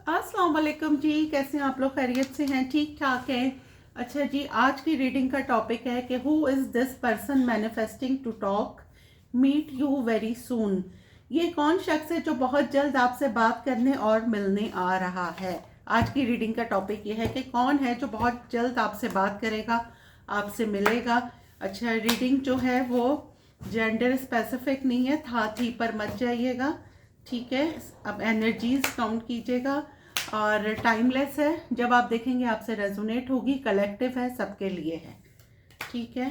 अस्सलाम वालेकुम जी, कैसे हैं आप लोग? खैरियत से हैं? ठीक ठाक हैं? अच्छा जी, आज की रीडिंग का टॉपिक है कि who is this person manifesting to talk meet you very soon. ये कौन शख्स है जो बहुत जल्द आपसे बात करने और मिलने आ रहा है? आज की रीडिंग का टॉपिक ये है कि कौन है जो बहुत जल्द आपसे बात करेगा, आपसे मिलेगा। अच्छा, रीडिंग जो है वो जेंडर स्पेसिफिक नहीं है, था थी पर मत जाइएगा, ठीक है? अब एनर्जीज काउंट कीजिएगा और टाइमलेस है। जब आप देखेंगे आपसे रेजोनेट होगी, कलेक्टिव है, सबके लिए है, ठीक है?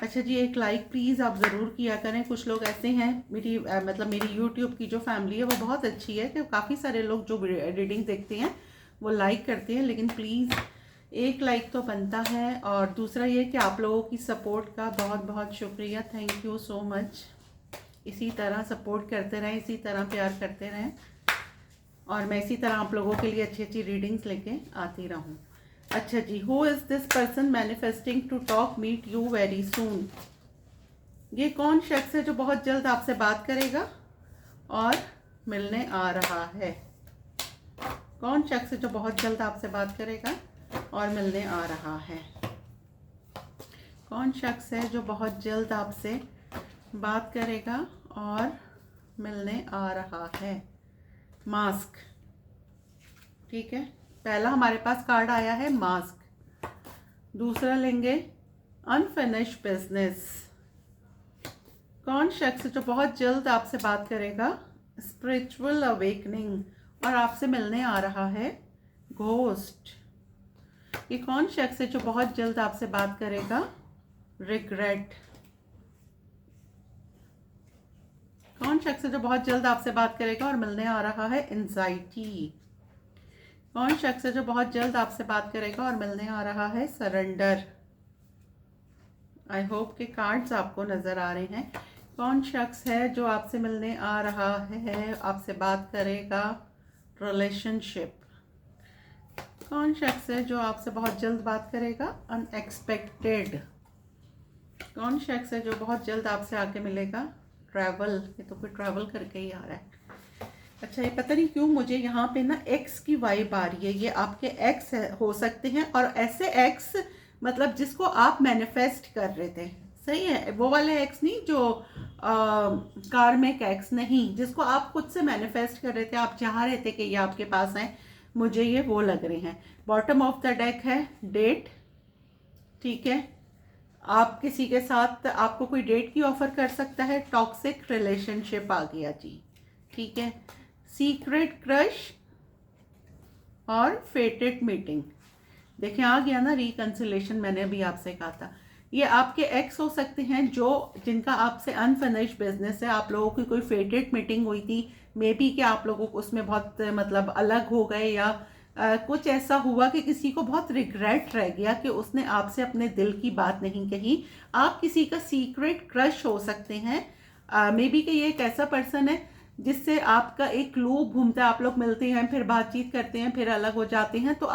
अच्छा जी, एक लाइक प्लीज़ आप ज़रूर किया करें। कुछ लोग ऐसे हैं, मेरी यूट्यूब की जो फैमिली है वो बहुत अच्छी है कि काफ़ी सारे लोग जो रीडिंग देखते हैं वो लाइक करते हैं, लेकिन प्लीज़ एक लाइक तो बनता है। और दूसरा ये कि आप लोगों की सपोर्ट का बहुत बहुत शुक्रिया, थैंक यू सो मच। इसी तरह सपोर्ट करते रहें, इसी तरह प्यार करते रहें और मैं इसी तरह आप लोगों के लिए अच्छी अच्छी रीडिंग्स लेके आती रहूं। अच्छा जी, who is this person manifesting to talk meet you very soon. ये कौन शख्स है जो बहुत जल्द आपसे बात करेगा और मिलने आ रहा है? कौन शख्स है जो बहुत जल्द आपसे बात करेगा और मिलने आ रहा है? कौन शख्स है जो बहुत जल्द आपसे बात करेगा और मिलने आ रहा है? मास्क, ठीक है? पहला हमारे पास कार्ड आया है मास्क। दूसरा लेंगे अनफिनिश्ड बिजनेस। कौन शख्स जो बहुत जल्द आपसे बात करेगा? स्पिरिचुअल अवेकनिंग और आपसे मिलने आ रहा है? घोस्ट। ये कौन शख्स है जो बहुत जल्द आपसे बात करेगा? रिग्रेट। कौन शख्स है जो बहुत जल्द आपसे बात करेगा और मिलने आ रहा है? एंजाइटी। कौन शख्स है जो बहुत जल्द आपसे बात करेगा और मिलने आ रहा है? सरेंडर। आई होप के कार्ड्स आपको नज़र आ रहे हैं। कौन शख्स है जो आपसे मिलने आ रहा है, आपसे बात करेगा? रिलेशनशिप। कौन शख्स है जो आपसे बहुत जल्द बात करेगा? अनएक्सपेक्टेड। कौन शख्स है जो बहुत जल्द आपसे आके मिलेगा? ट्रैवल। ये तो कोई ट्रैवल करके ही आ रहा है। अच्छा, ये पता नहीं क्यों मुझे यहाँ पे ना एक्स की वाइब आ रही है। ये आपके एक्स हो सकते हैं और ऐसे एक्स मतलब जिसको आप मैनिफेस्ट कर रहे थे, सही है? वो वाले एक्स नहीं जो कार्मिक एक्स नहीं, जिसको आप खुद से मैनिफेस्ट कर रहे थे, आप चाह रहे थे कि ये आपके पास आए। मुझे ये वो लग रहे हैं। बॉटम ऑफ द डेक है डेट, ठीक है? आप किसी के साथ, आपको कोई डेट की ऑफर कर सकता है। टॉक्सिक रिलेशनशिप आ गया जी, ठीक है? सीक्रेट क्रश और फेटेड मीटिंग। देखें आ गया ना रिकंसिलेशन, मैंने अभी आपसे कहा था। ये आपके एक्स हो सकते हैं जो जिनका आपसे अनफिनिश्ड बिजनेस है। आप लोगों की कोई फेटेड मीटिंग हुई थी, मे बी कि आप लोगों को उसमें बहुत मतलब अलग हो गए, या कुछ ऐसा हुआ कि किसी को बहुत रिग्रेट रह गया कि उसने आपसे अपने दिल की बात नहीं कही। आप किसी का सीक्रेट क्रश हो सकते हैं। मे बी कि ये एक ऐसा पर्सन है जिससे आपका एक लूप घूमता है। आप लोग मिलते हैं, फिर बातचीत करते हैं, फिर अलग हो जाते हैं, तो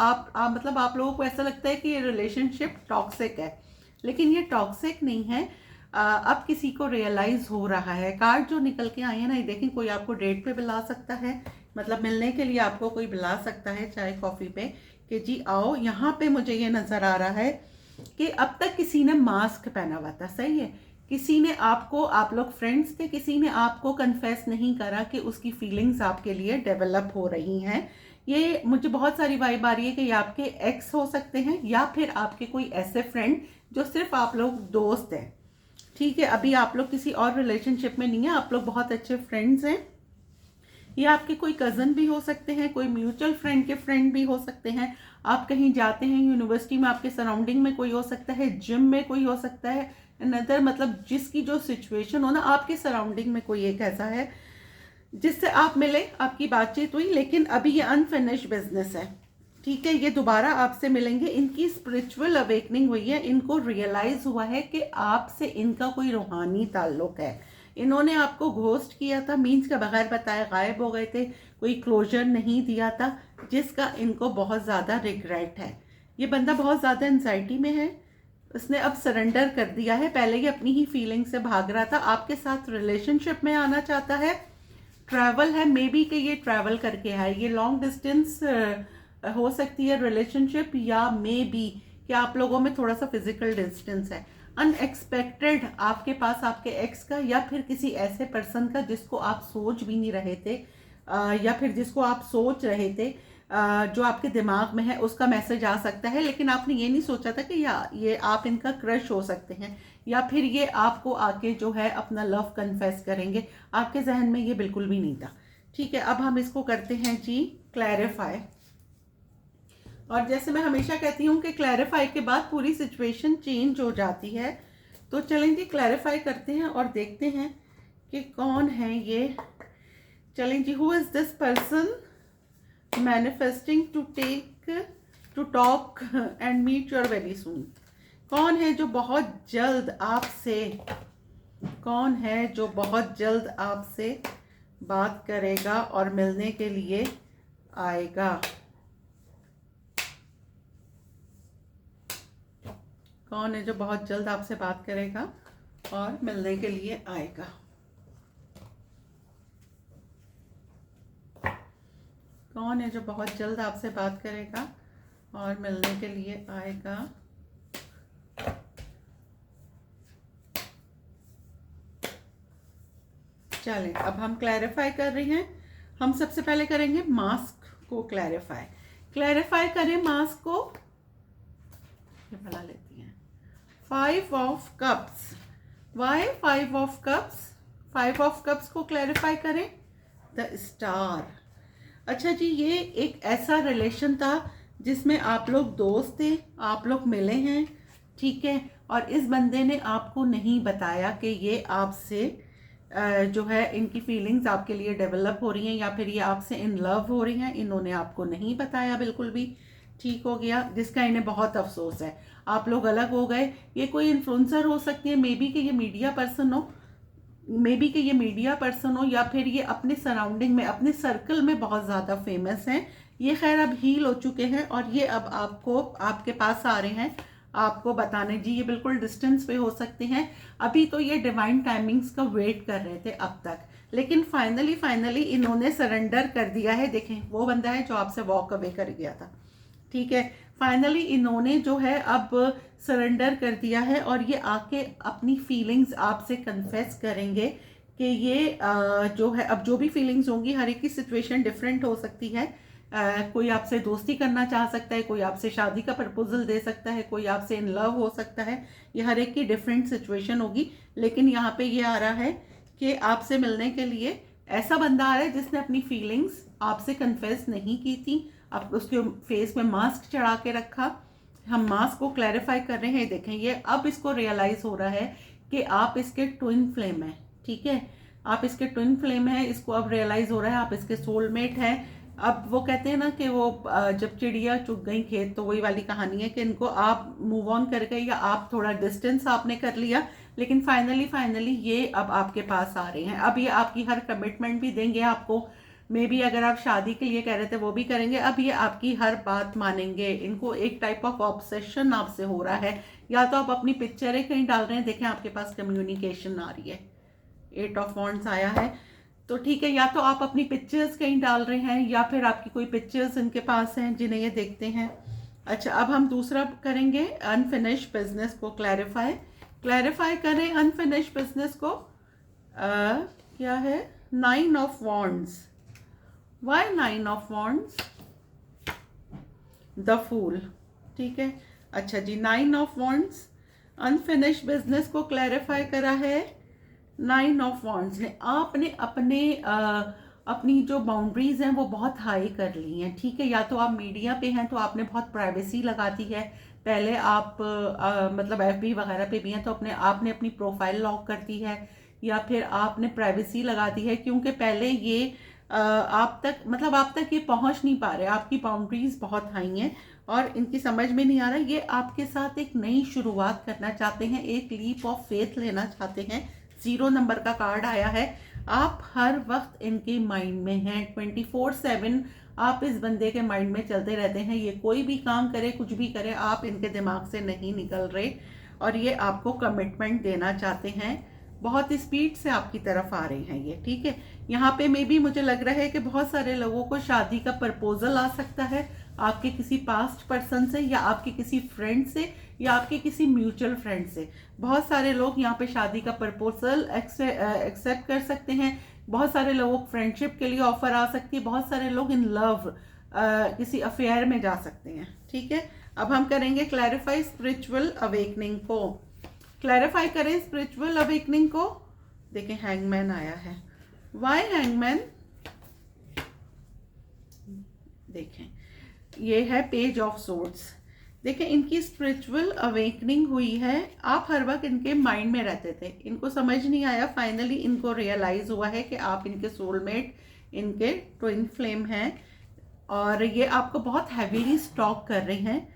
मतलब आप लोगों को ऐसा लगता है कि ये रिलेशनशिप टॉक्सिक है, लेकिन ये टॉक्सिक नहीं है। अब किसी को रियलाइज हो रहा है। कार्ड जो निकल के आए हैं ना, ये देखें, कोई आपको डेट पे बुला सकता है, मतलब मिलने के लिए आपको कोई बुला सकता है चाय कॉफ़ी पे कि जी आओ। यहाँ पे मुझे ये नज़र आ रहा है कि अब तक किसी ने मास्क पहना हुआ था, सही है? किसी ने आपको, आप लोग फ्रेंड्स थे, किसी ने आपको कन्फेस नहीं करा कि उसकी फीलिंग्स आपके लिए डेवलप हो रही हैं। ये मुझे बहुत सारी वाइब आ रही है कि ये आपके एक्स हो सकते हैं या फिर आपके कोई ऐसे फ्रेंड जो सिर्फ आप लोग दोस्त हैं, ठीक है? अभी आप लोग किसी और रिलेशनशिप में नहीं है, आप लोग बहुत अच्छे फ्रेंड्स हैं। ये आपके कोई कज़न भी हो सकते हैं, कोई म्यूचुअल फ्रेंड के फ्रेंड भी हो सकते हैं। आप कहीं जाते हैं, यूनिवर्सिटी में आपके सराउंडिंग में कोई हो सकता है, जिम में कोई हो सकता है, अनदर मतलब जिसकी जो सिचुएशन हो ना, आपके सराउंडिंग में कोई एक ऐसा है जिससे आप मिले, आपकी बातचीत हुई, लेकिन अभी ये अनफिनिश्ड बिजनेस है, ठीक है? ये दोबारा आपसे मिलेंगे। इनकी स्पिरिचुअल अवेकनिंग हुई है, इनको रियलाइज हुआ है कि आपसे इनका कोई रूहानी ताल्लुक है। इन्होंने आपको घोस्ट किया था, मीन्स का बगैर बताए गायब हो गए थे, कोई क्लोजर नहीं दिया था, जिसका इनको बहुत ज़्यादा रिग्रेट है। ये बंदा बहुत ज़्यादा एंजाइटी में है, उसने अब सरेंडर कर दिया है। पहले ये अपनी ही फीलिंग से भाग रहा था, आपके साथ रिलेशनशिप में आना चाहता है, ट्रैवल है, मे बी कि ये ट्रैवल करके है, ये लॉन्ग डिस्टेंस हो सकती है रिलेशनशिप, या मे बी कि आप लोगों में थोड़ा सा फिजिकल डिस्टेंस है। अनएक्सपेक्टेड आपके पास आपके एक्स का या फिर किसी ऐसे पर्सन का जिसको आप सोच भी नहीं रहे थे, या फिर जिसको आप सोच रहे थे, जो आपके दिमाग में है, उसका मैसेज आ सकता है, लेकिन आपने ये नहीं सोचा था कि ये आप इनका क्रश हो सकते हैं, या फिर ये आपको आके जो है अपना लव कन्फेस करेंगे। आपके जहन में ये बिल्कुल भी नहीं था। ठीक है, अब हम इसको करते हैं जी क्लैरिफाई। और जैसे मैं हमेशा कहती हूँ कि क्लैरिफाई के बाद पूरी सिचुएशन चेंज हो जाती है। तो चलें जी क्लैरिफाई करते हैं और देखते हैं कि कौन है ये। चलें जी, who is this person manifesting to talk and meet your very soon. कौन है जो बहुत जल्द आपसे, कौन है जो बहुत जल्द आपसे बात करेगा और मिलने के लिए आएगा। कौन है जो बहुत जल्द आपसे बात करेगा और मिलने के लिए आएगा। कौन है जो बहुत जल्द आपसे बात करेगा और मिलने के लिए आएगा। चलें, अब हम क्लैरिफाई कर रहे हैं। हम सबसे पहले करेंगे मास्क को क्लैरिफाई। क्लैरिफाई करें मास्क को, ये भला लेती हैं। 5 of cups. Why 5 of cups? 5 of cups को क्लैरिफाई करें। The star. अच्छा जी, ये एक ऐसा रिलेशन था जिसमें आप लोग दोस्त थे, आप लोग मिले हैं, ठीक है, और इस बंदे ने आपको नहीं बताया कि ये आपसे जो है इनकी फीलिंग्स आपके लिए डेवलप हो रही हैं या फिर ये आपसे इन लव हो रही हैं। इन्होंने आपको नहीं बताया बिल्कुल भी। ठीक हो गया, जिसका इन्हें बहुत अफसोस है। आप लोग अलग हो गए। ये कोई इन्फ्लुएंसर हो सकती है, मे बी कि ये मीडिया पर्सन हो, मे बी कि ये मीडिया पर्सन हो, या फिर ये अपने सराउंडिंग में, अपने सर्कल में बहुत ज़्यादा फेमस हैं। ये खैर अब हील हो चुके हैं और ये अब आपको आपके पास आ रहे हैं आपको बताने। जी ये बिल्कुल डिस्टेंस पे हो सकते हैं। अभी तो ये डिवाइन टाइमिंग्स का वेट कर रहे थे अब तक, लेकिन फाइनली इन्होंने सरेंडर कर दिया है। देखें, वो बंदा है जो आपसे वॉक अवे कर गया था, ठीक है। फाइनली इन्होंने जो है अब सरेंडर कर दिया है और ये आके अपनी फीलिंग्स आपसे कन्फेस करेंगे कि ये जो है, अब जो भी फीलिंग्स होंगी, हर एक की सिचुएशन डिफरेंट हो सकती है। कोई आपसे दोस्ती करना चाह सकता है, कोई आपसे शादी का प्रपोजल दे सकता है, कोई आपसे इन लव हो सकता है। ये हर एक की डिफरेंट सिचुएशन होगी, लेकिन यहाँ पे ये आ रहा है कि आपसे मिलने के लिए ऐसा बंदा आ रहा है जिसने अपनी फीलिंग्स आपसे कन्फेस नहीं की थी। अब उसके फेस में मास्क चढ़ा के रखा। हम मास्क को क्लैरिफाई कर रहे हैं। देखें, ये अब इसको रियलाइज हो रहा है कि आप इसके ट्विन फ्लेम हैं, ठीक है, आप इसके ट्विन फ्लेम हैं। इसको अब रियलाइज हो रहा है आप इसके सोलमेट हैं। अब वो कहते हैं ना कि वो जब चिड़िया चुग गई खेत, तो वही वाली कहानी है कि इनको आप मूव ऑन कर गए या आप थोड़ा डिस्टेंस आपने कर लिया, लेकिन फाइनली ये अब आपके पास आ रहे हैं। अब ये आपकी हर कमिटमेंट भी देंगे आपको। मे बी अगर आप शादी के लिए कह रहे थे वो भी करेंगे। अब ये आपकी हर बात मानेंगे। इनको एक टाइप ऑफ ऑब्सेशन आपसे हो रहा है। या तो आप अपनी पिक्चरें कहीं डाल रहे हैं, देखें आपके पास कम्युनिकेशन आ रही है, 8 ऑफ वॉन्ड्स आया है, तो ठीक है। या तो आप अपनी पिक्चर्स कहीं डाल रहे हैं या फिर आपकी कोई पिक्चर्स इनके पास हैं जिन्हें ये देखते हैं। अच्छा, अब हम दूसरा करेंगे अनफिनिश बिजनेस को क्लैरिफाई करें अनफिनिश बिजनेस को। क्या है? 9 of wands. Why 9 of wands? The fool, ठीक है। अच्छा जी, 9 ऑफ वॉन्ड्स अनफिनिश बिजनेस को क्लैरिफाई करा है 9 ऑफ वॉन्ड्स ने। आपने अपनी जो बाउंड्रीज हैं वो बहुत हाई कर ली हैं, ठीक है। या तो आप मीडिया पे हैं तो आपने बहुत प्राइवेसी लगा दी है। पहले आप मतलब FB वगैरह पे भी हैं तो आपने अपनी प्रोफाइल लॉक कर दी है, या फिर आपने प्राइवेसी लगा दी है, क्योंकि पहले ये आप तक ये पहुंच नहीं पा रहे। आपकी बाउंड्रीज बहुत हाई हैं और इनकी समझ में नहीं आ रहा। ये आपके साथ एक नई शुरुआत करना चाहते हैं, एक लीप ऑफ फेथ लेना चाहते हैं। 0 नंबर का कार्ड आया है। आप हर वक्त इनके माइंड में हैं, 24/7 आप इस बंदे के माइंड में चलते रहते हैं। ये कोई भी काम करे, कुछ भी करे, आप इनके दिमाग से नहीं निकल रहे और ये आपको कमिटमेंट देना चाहते हैं। बहुत स्पीड से आपकी तरफ आ रहे हैं ये, ठीक है। यहाँ पे मे भी मुझे लग रहा है कि बहुत सारे लोगों को शादी का प्रपोजल आ सकता है आपके किसी पास्ट पर्सन से, या आपके किसी फ्रेंड से, या आपके किसी म्यूचुअल फ्रेंड से। बहुत सारे लोग यहाँ पे शादी का प्रपोजल एक्सेप्ट कर सकते हैं। बहुत सारे लोगों को फ्रेंडशिप के लिए ऑफर आ सकती है। बहुत सारे लोग इन लव किसी अफेयर में जा सकते हैं, ठीक है। अब हम करेंगे क्लैरिफाई स्पिरिचुअल अवेकनिंग को। क्लैरिफाई करें स्पिरिचुअल अवेकनिंग को। देखें हैंगमैन आया है। Why hangman? देखें ये है पेज ऑफ सोर्ड्स। देखें इनकी स्पिरिचुअल अवेकनिंग हुई है। आप हर वक्त इनके माइंड में रहते थे, इनको समझ नहीं आया, फाइनली इनको रियलाइज हुआ है कि आप इनके सोलमेट, इनके ट्विन फ्लेम हैं, और ये आपको बहुत हैवीली स्टॉक कर रहे हैं।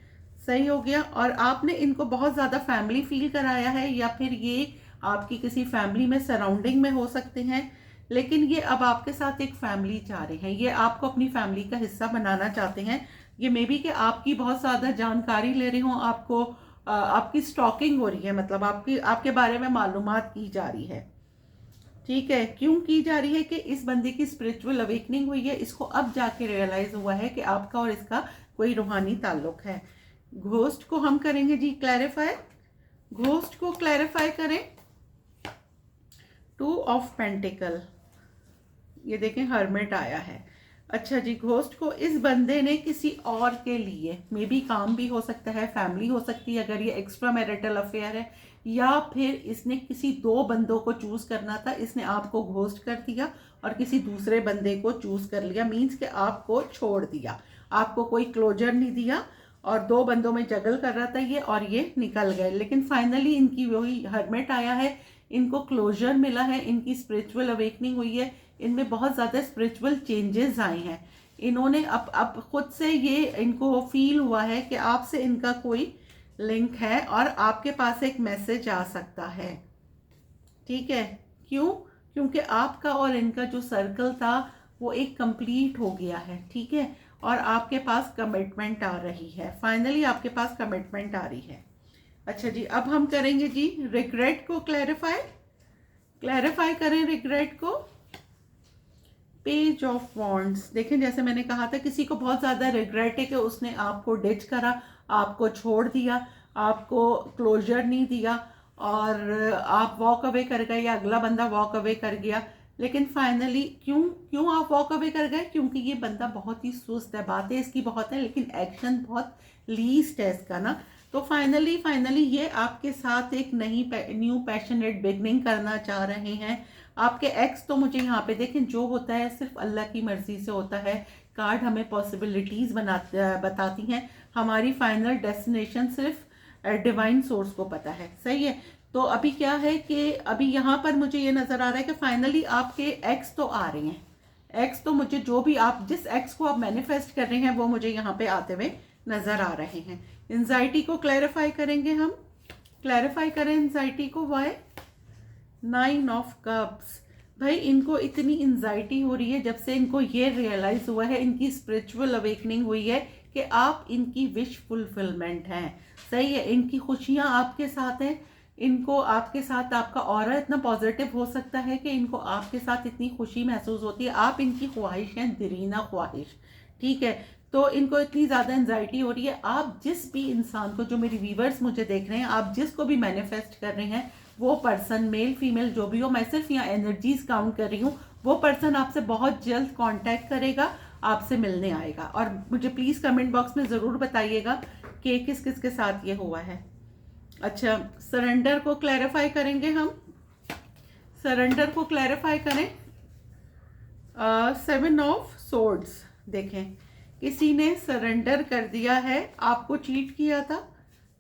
सही हो गया। और आपने इनको बहुत ज़्यादा फैमिली फील कराया है, या फिर ये आपकी किसी फैमिली में सराउंडिंग में हो सकते हैं, लेकिन ये अब आपके साथ एक फैमिली चाह रहे हैं। ये आपको अपनी फैमिली का हिस्सा बनाना चाहते हैं। ये मे बी कि आपकी बहुत ज़्यादा जानकारी ले रहे हों, आपको आपकी स्टॉकिंग हो रही है, मतलब आपके बारे में मालूमात की जा रही है, ठीक है। क्यों की जा रही है? कि इस बंदे की स्पिरिचुअल अवेकनिंग हुई है, इसको अब जाके रियलाइज हुआ है कि आपका और इसका कोई रूहानी ताल्लुक है। घोस्ट को हम करेंगे जी क्लैरिफाई। घोस्ट को क्लैरिफाई करें। 2 ऑफ पेंटिकल, ये देखें हर्मिट आया है। अच्छा जी, घोस्ट को इस बंदे ने किसी और के लिए, मे बी काम भी हो सकता है, फैमिली हो सकती है अगर ये एक्स्ट्रा मैरिटल अफेयर है, या फिर इसने किसी 2 बंदों को चूज करना था, इसने आपको घोस्ट कर दिया और किसी दूसरे बंदे को चूज कर लिया। मीन्स कि आपको छोड़ दिया, आपको कोई क्लोजर नहीं दिया, और 2 बंदों में जगल कर रहा था ये, और ये निकल गए। लेकिन फाइनली इनकी वही हर्मिट आया है, इनको क्लोजर मिला है, इनकी स्पिरिचुअल अवेकनिंग हुई है, इनमें बहुत ज़्यादा स्पिरिचुअल चेंजेस आए हैं। इन्होंने अब खुद से ये इनको फील हुआ है कि आपसे इनका कोई लिंक है, और आपके पास एक मैसेज आ सकता है, ठीक है। क्यों? क्योंकि आपका और इनका जो सर्कल था वो एक कंप्लीट हो गया है, ठीक है, और आपके पास कमिटमेंट आ रही है। फाइनली आपके पास कमिटमेंट आ रही है। अच्छा जी, अब हम करेंगे जी रिग्रेट को क्लैरिफाई। क्लैरिफाई करें रिग्रेट को। Page of wands. देखें जैसे मैंने कहा था, किसी को बहुत ज़्यादा रिग्रेट है कि उसने आपको डिच करा, आपको छोड़ दिया, आपको क्लोजर नहीं दिया, और आप वॉक अवे कर गए, या अगला बंदा वॉक अवे कर गया। लेकिन फाइनली क्यों आप वॉक अवे कर गए? क्योंकि ये बंदा बहुत ही सुस्त है, बातें इसकी बहुत है लेकिन एक्शन बहुत लीस्ट है इसका ना। तो फाइनली ये आपके साथ एक न्यू पैशनेट बिगनिंग करना चाह रहे हैं। आपके एक्स तो मुझे यहाँ पे देखें, जो होता है सिर्फ अल्लाह की मर्जी से होता है। कार्ड हमें पॉसिबिलिटीज़ बताती हैं, हमारी फाइनल डेस्टिनेशन सिर्फ डिवाइन सोर्स को पता है, सही है। तो अभी क्या है कि अभी यहाँ पर मुझे ये नज़र आ रहा है कि फाइनली आपके एक्स तो आ रहे हैं। एक्स तो मुझे जो भी आप जिस एक्स को आप मैनिफेस्ट कर रहे हैं वो मुझे यहाँ पे आते हुए नज़र आ रहे हैं। एंजाइटी को क्लैरिफाई करेंगे हम। क्लैरिफाई करें एंजाइटी को। वाई? 9 of cups. भाई इनको इतनी एंजाइटी हो रही है जब से इनको ये रियलाइज हुआ है, इनकी स्पिरिचुअल अवेकनिंग हुई है कि आप इनकी विश फुलफिलमेंट हैं, सही है। इनकी खुशियाँ आपके साथ हैं, इनको आपके साथ आपका ऑरा इतना पॉजिटिव हो सकता है कि इनको आपके साथ इतनी खुशी महसूस होती है। आप इनकी ख्वाहिश हैं, दिरीना ख्वाहिश, ठीक है। तो इनको इतनी ज़्यादा एंजाइटी हो रही है। आप जिस भी इंसान को, जो मेरी व्यूवर्स मुझे देख रहे हैं, आप जिसको भी मैनिफेस्ट कर रहे हैं, वो पर्सन मेल फीमेल जो भी हो, मैं सिर्फ यहाँ एनर्जीज काउंट कर रही हूँ, वो पर्सन आपसे बहुत जल्द कांटेक्ट करेगा, आपसे मिलने आएगा। और मुझे प्लीज़ कमेंट बॉक्स में ज़रूर बताइएगा कि किस किस के साथ ये हुआ है। अच्छा, सरेंडर को क्लैरिफाई करेंगे हम। सरेंडर को क्लैरिफाई करें। 7 ऑफ सोर्ड्स। देखें किसी ने सरेंडर कर दिया है, आपको चीट किया था,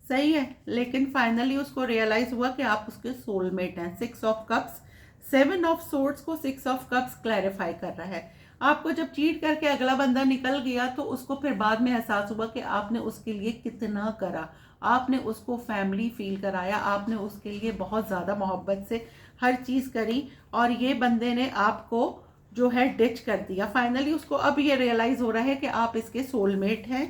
सही है, लेकिन फाइनली उसको रियलाइज हुआ कि आप उसके सोलमेट हैं। 6 ऑफ कप्स। 7 ऑफ सोर्ड्स को 6 ऑफ कप्स क्लैरिफाई कर रहा है। आपको जब चीट करके अगला बंदा निकल गया तो उसको फिर बाद में एहसास हुआ कि आपने उसके लिए कितना करा, आपने उसको फैमिली फील कराया, आपने उसके लिए बहुत ज़्यादा मोहब्बत से हर चीज़ करी, और ये बंदे ने आपको जो है डिच कर दिया। फाइनली उसको अब ये रियलाइज़ हो रहा है कि आप इसके सोलमेट हैं,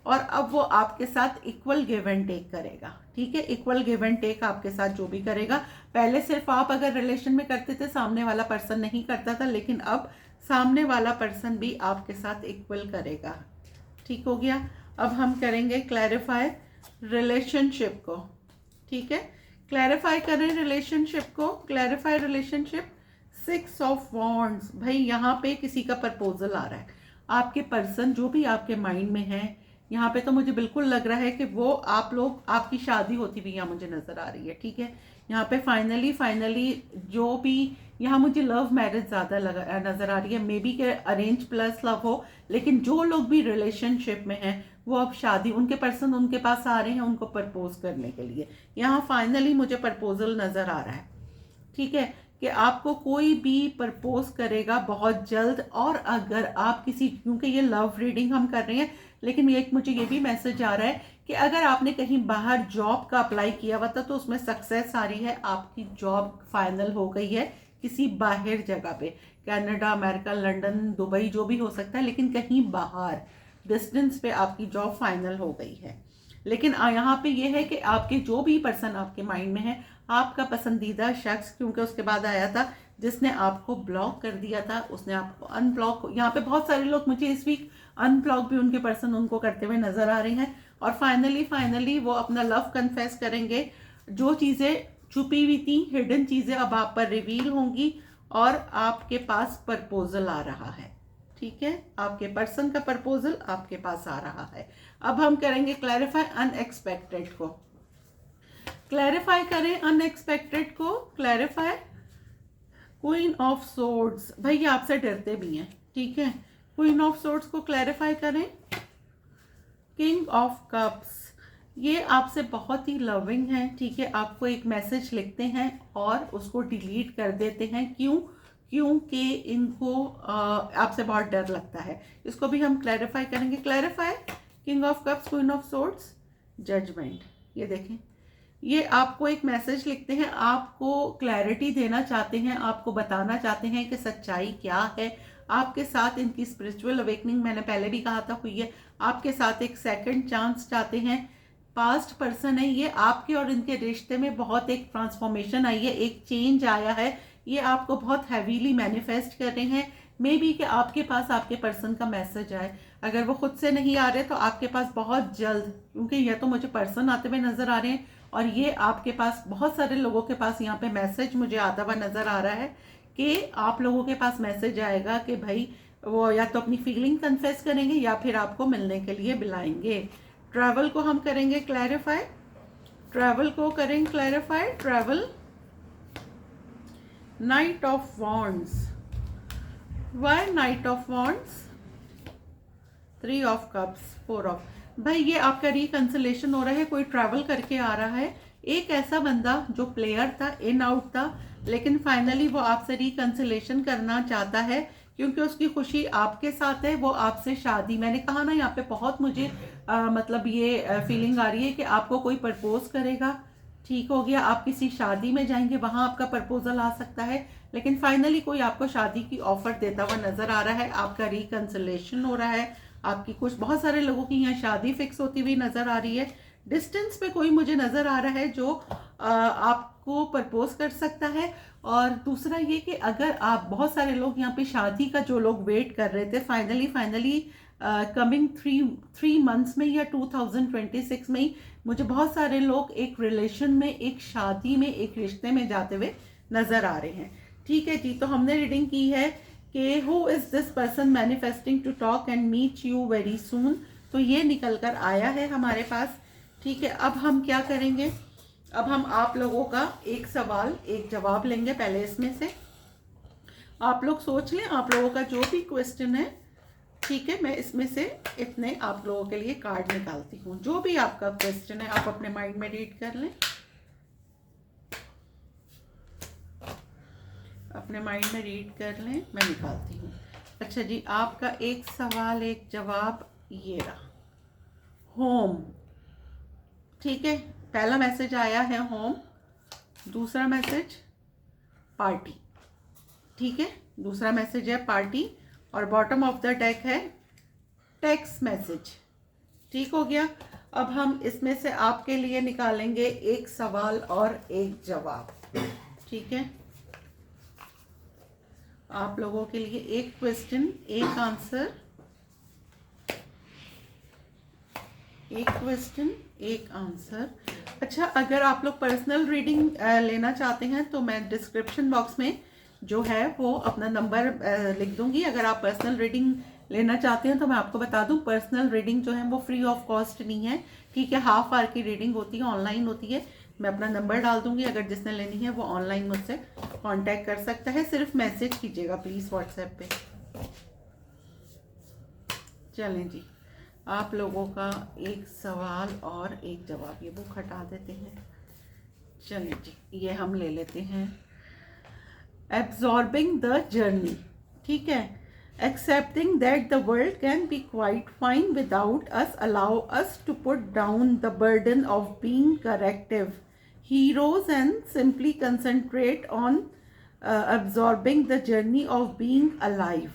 और अब वो आपके साथ इक्वल गिव एंड टेक करेगा। ठीक है, इक्वल गिव एंड टेक आपके साथ जो भी करेगा, पहले सिर्फ आप अगर रिलेशन में करते थे, सामने वाला पर्सन नहीं करता था, लेकिन अब सामने वाला पर्सन भी आपके साथ इक्वल करेगा। ठीक हो गया। अब हम करेंगे क्लैरिफाई रिलेशनशिप को। ठीक है, क्लैरिफाई करें रिलेशनशिप को। Clarify relationship, 6 of wands. भाई यहाँ पे किसी का प्रपोजल आ रहा है, आपके पर्सन जो भी आपके माइंड में है, यहाँ पे तो मुझे बिल्कुल लग रहा है कि वो आप लोग, आपकी शादी होती हुई यहाँ मुझे नजर आ रही है। ठीक है, यहाँ पे फाइनली जो भी, यहाँ मुझे लव मैरिज ज़्यादा नजर आ रही है, मे बी के अरेंज प्लस लव हो, लेकिन जो लोग भी रिलेशनशिप में हैं वो अब शादी, उनके पर्सन उनके पास आ रहे हैं उनको प्रपोज करने के लिए। यहाँ फाइनली मुझे प्रपोजल नजर आ रहा है। ठीक है, कि आपको कोई भी प्रपोज करेगा बहुत जल्द। और अगर आप किसी, क्योंकि ये लव रीडिंग हम कर रहे हैं, लेकिन एक मुझे ये भी मैसेज आ रहा है कि अगर आपने कहीं बाहर जॉब का अप्लाई किया हुआ था तो उसमें सक्सेस आ रही है, आपकी जॉब फाइनल हो गई है किसी बाहर जगह पे, कनाडा, अमेरिका, लंदन, दुबई, जो भी हो सकता है, लेकिन कहीं बाहर डिस्टेंस पे आपकी जॉब फाइनल हो गई है। लेकिन यहाँ पे ये है कि आपके जो भी पर्सन आपके माइंड में है, आपका पसंदीदा शख्स, क्योंकि उसके बाद आया था जिसने आपको ब्लॉक कर दिया था, उसने आपको अनब्लॉक, यहाँ पे बहुत सारे लोग मुझे इस वीक अनब्लॉक भी उनके पर्सन उनको करते हुए नजर आ रहे हैं। और फाइनली वो अपना लव कन्फेस करेंगे। जो चीज़ें छुपी हुई थी, हिडन चीज़ें अब आप पर रिवील होंगी और आपके पास प्रपोजल आ रहा है। ठीक है, आपके पर्सन का प्रपोजल आपके पास आ रहा है। अब हम करेंगे क्लैरिफाई अनएक्सपेक्टेड को। क्लैरिफाई करें अनएक्सपेक्टेड को। Clarify queen of swords. भाई ये आपसे डरते भी हैं। ठीक है, क्वीन ऑफ सोर्ड्स को क्लैरिफाई करें। किंग ऑफ कप्स, ये आपसे बहुत ही लविंग है। ठीक है, आपको एक मैसेज लिखते हैं और उसको डिलीट कर देते हैं। क्यों? क्योंकि इनको आपसे बहुत डर लगता है। इसको भी हम क्लैरिफाई करेंगे। Clarify king of cups, queen of swords, judgment. ये देखें, ये आपको एक मैसेज लिखते हैं, आपको क्लैरिटी देना चाहते हैं, आपको बताना चाहते हैं कि सच्चाई क्या है आपके साथ। इनकी स्पिरिचुअल अवेकनिंग मैंने पहले भी कहा था हुई है। आपके साथ एक सेकंड चांस चाहते हैं। पास्ट पर्सन है ये, आपके और इनके रिश्ते में बहुत एक ट्रांसफॉर्मेशन आई है, एक चेंज आया है। ये आपको बहुत हैवीली मैनिफेस्ट कर रहे हैं। मे बी कि आपके पास आपके पर्सन का मैसेज आए। अगर वो खुद से नहीं आ रहे तो आपके पास बहुत जल्द, क्योंकि ये तो मुझे पर्सन आते हुए नजर आ रहे हैं और ये आपके पास बहुत सारे लोगों के पास यहाँ पे मैसेज मुझे आता हुआ नजर आ रहा है कि आप लोगों के पास मैसेज आएगा कि भाई वो या तो अपनी फीलिंग कन्फेस करेंगे या फिर आपको मिलने के लिए बुलाएंगे। ट्रैवल को हम करेंगे क्लैरिफाई। ट्रैवल को करेंगे clarify. Travel, knight of wands. Why knight of wands? 3 of cups, 4 of, भाई ये आपका रिकंसिलेशन हो रहा है, कोई ट्रैवल करके आ रहा है। एक ऐसा बंदा जो प्लेयर था, इन आउट था, लेकिन फाइनली वो आपसे रिकंसिलेशन करना चाहता है क्योंकि उसकी खुशी आपके साथ है। वो आपसे शादी, मैंने कहा ना यहाँ पे बहुत मुझे मतलब ये फीलिंग आ रही है कि आपको कोई प्रपोज करेगा। ठीक हो गया, आप किसी शादी में जाएंगे, वहां आपका प्रपोजल आ सकता है, लेकिन फाइनली कोई आपको शादी की ऑफर देता हुआ नजर आ रहा है। आपका रिकंसिलेशन हो रहा है। आपकी कुछ, बहुत सारे लोगों की यहाँ शादी फिक्स होती हुई नजर आ रही है। डिस्टेंस पे कोई मुझे नजर आ रहा है जो आपको प्रपोज कर सकता है। और दूसरा ये कि अगर आप, बहुत सारे लोग यहाँ पे शादी का जो लोग वेट कर रहे थे, फाइनली कमिंग 3 मंथ्स में या 2026 में ही मुझे बहुत सारे लोग एक रिलेशन में, एक शादी में, एक रिश्ते में जाते हुए नजर आ रहे हैं। ठीक है जी, तो हमने रीडिंग की है कि who is this person manifesting to talk and meet you very soon. तो ये निकल कर आया है हमारे पास। ठीक है, अब हम क्या करेंगे? अब हम आप लोगों का एक सवाल एक जवाब लेंगे। पहले इसमें से आप लोग सोच लें, आप लोगों का जो भी क्वेश्चन है। ठीक है, मैं इसमें से इतने आप लोगों के लिए कार्ड निकालती हूँ। जो भी आपका क्वेश्चन है आप अपने माइंड में रीड कर लें, अपने माइंड में रीड कर लें, मैं निकालती हूँ। अच्छा जी, आपका एक सवाल एक जवाब ये रहा, होम। ठीक है, पहला मैसेज आया है होम, दूसरा मैसेज पार्टी। ठीक है, दूसरा मैसेज है पार्टी और बॉटम ऑफ द डेक है टेक्स्ट मैसेज। ठीक हो गया। अब हम इसमें से आपके लिए निकालेंगे एक सवाल और एक जवाब। ठीक है, आप लोगों के लिए एक क्वेश्चन एक आंसर, एक क्वेश्चन एक आंसर। अच्छा, अगर आप लोग पर्सनल रीडिंग लेना चाहते हैं तो मैं डिस्क्रिप्शन बॉक्स में जो है वो अपना नंबर लिख दूंगी। अगर आप पर्सनल रीडिंग लेना चाहते हैं तो मैं आपको बता दूं, पर्सनल रीडिंग जो है वो फ्री ऑफ कॉस्ट नहीं है। ठीक है, हाफ आवर की रीडिंग होती है, ऑनलाइन होती है। मैं अपना नंबर डाल दूंगी, अगर जिसने लेनी है वो ऑनलाइन मुझसे कांटेक्ट कर सकता है। सिर्फ मैसेज कीजिएगा प्लीज़ व्हाट्सएप पे। चलें जी, आप लोगों का एक सवाल और एक जवाब, ये बुक हटा देते हैं। चलिए जी, ये हम ले लेते हैं। Absorbing the journey. ठीक है, accepting that the world can be quite fine without us allow us to put down the burden of being corrective heroes and simply concentrate on absorbing the journey of being alive।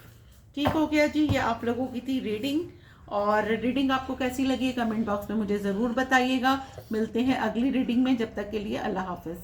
ठीक हो गया जी, ये आप लोगों की थी reading. और reading आपको कैसी लगी कमेंट बॉक्स में मुझे ज़रूर बताइएगा। मिलते हैं अगली रीडिंग में, जब तक के लिए अल्लाह हाफिज़।